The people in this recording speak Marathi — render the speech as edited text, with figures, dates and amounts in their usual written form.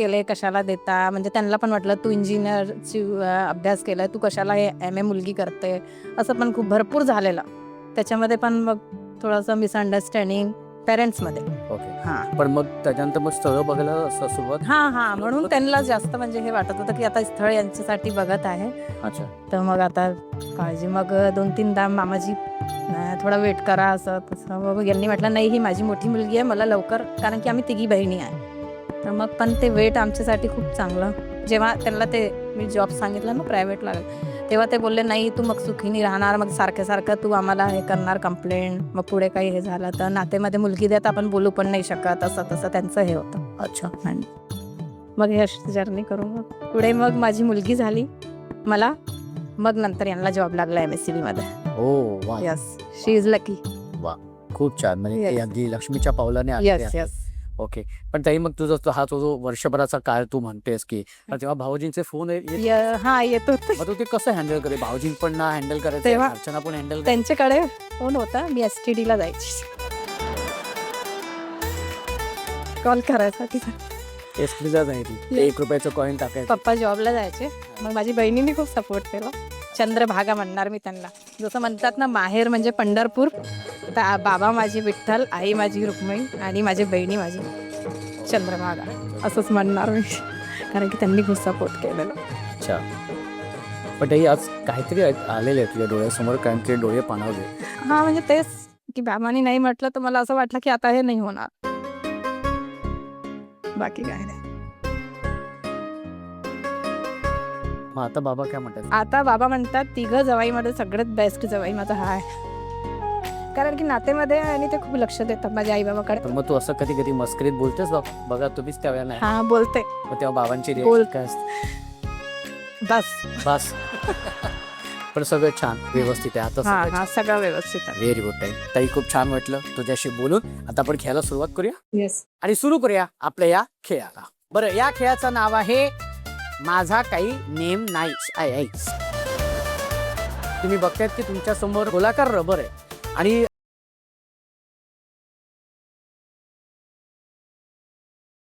केले कशाला देता, म्हणजे त्यांना पण वाटलं तू इंजिनियरची अभ्यास केलाय, तू कशाला हे MA मुलगी करते, असं पण खूप भरपूर झालेलं. त्याच्यामध्ये पण मग थोडंसं मिसअंडरस्टँडिंग पेरेंट्समध्ये. ओके. हां पण मग त्याच्यानंतर मग स्थळ बघायला सुरुवात. हां म्हणून त्यांना जास्त म्हणजे हे वाटत होतं की आता स्थळ यांच्यासाठी बघत आहे. अच्छा. तर मग आता काळजी मग 2-3दा मामाजी थोडा वेट करा असं तसं. मग यांनी म्हटलं नाही ही माझी मोठी मुलगी आहे, मला लवकर, कारण की आम्ही तिघी बहिणी आहे. तर मग पण ते वेट आमच्यासाठी खूप चांगलं. जेव्हा त्यांना ते मी जॉब सांगितलं ना प्रायव्हेट लागलं, तेव्हा ते बोलले नाही तू मग सुखीनी राहणार, मग सारखं सारखं तू आम्हाला हे करणार कंप्लेंट, मग पुढे काही हे झालं तर नातेमध्ये मुलगी देत आपण बोलू पण नाही शकत, असं तसं त्यांचं हे होतं. अच्छा. आणि मग हे अशी जर्नी करून मग पुढे मग माझी मुलगी झाली मला, मग नंतर यांना जॉब लागला MSCB मध्ये. हो वा. Yes, she is lucky. वा खूप छान. म्हणजे ते Yes. अगदी लक्ष्मीच्या पावलाने आले यस आहे. Yes okay. पण ताई मग तुझा हा तो जो वर्षभराचा काळ तू म्हणतेस की तेव्हा भाऊजींचे फोन हा येत होते. मग तू ते कसं हँडल करे? भाऊजी पण ना हँडल करायचं, तेव्हा अर्चना पण हँडल. त्यांच्याकडे फोन होता, मी STD ला जायची कॉल करायसाठी. एसटीला जायची, Yes. 1 रुपयाचं कॉईन टाकायचं. पप्पा जॉबला जायचे, मग माझी बहिणीने खूप सपोर्ट केला. चंद्रभागा म्हणणार मी त्यांना, जसं म्हणतात ना माहेर म्हणजे पंढरपूर, तर बाबा माझी विठ्ठल, आई माझी रुक्मिणी आणि माझी बहिणी माझी चंद्रभागा, असंच म्हणणार मी, कारण की त्यांनी खूप सपोर्ट केलेला. अच्छा. पण ताई आज काहीतरी आलेलं आहे तुझ्या डोळ्यासमोर, कारण ते डोळे पाणावले. हा म्हणजे तेच की बाबांनी नाही म्हटलं तर मला असं वाटलं की आता हे नाही होणार, बाकी काय नाही. मग आता बाबा काय म्हणतात? आता बाबा म्हणतात तिघं जवाईमध्ये सगळ्यात बेस्ट जवाई माझा हा आहे, कारण की नातेमध्ये आणि ते खूप लक्ष देतात माझ्या आई बाबाकडे. पण मग तू असं कधी कधी मस्करीत बोलतेस बाबा, बघा तुम्हीच त्यावेळेला नाही. हा बोलते, मग तेव्हा बाबांची बोल. reaction काय असते? बस. बस. पण सगळं छान व्यवस्थित आहे आता. हा हा सगळं व्यवस्थित आहे. व्हेरी गुड ताई. ताई खूप छान वाटलं तुझ्याशी बोलून. आता आपण खेळायला सुरुवात करूया येस. आणि सुरू करूया आपल्या या खेळाला. बरं, या खेळाचं नाव आहे माझा काही नेम नाही. तुम्ही बघतायत की तुमच्या समोर गोलाकार रबर आहे आणि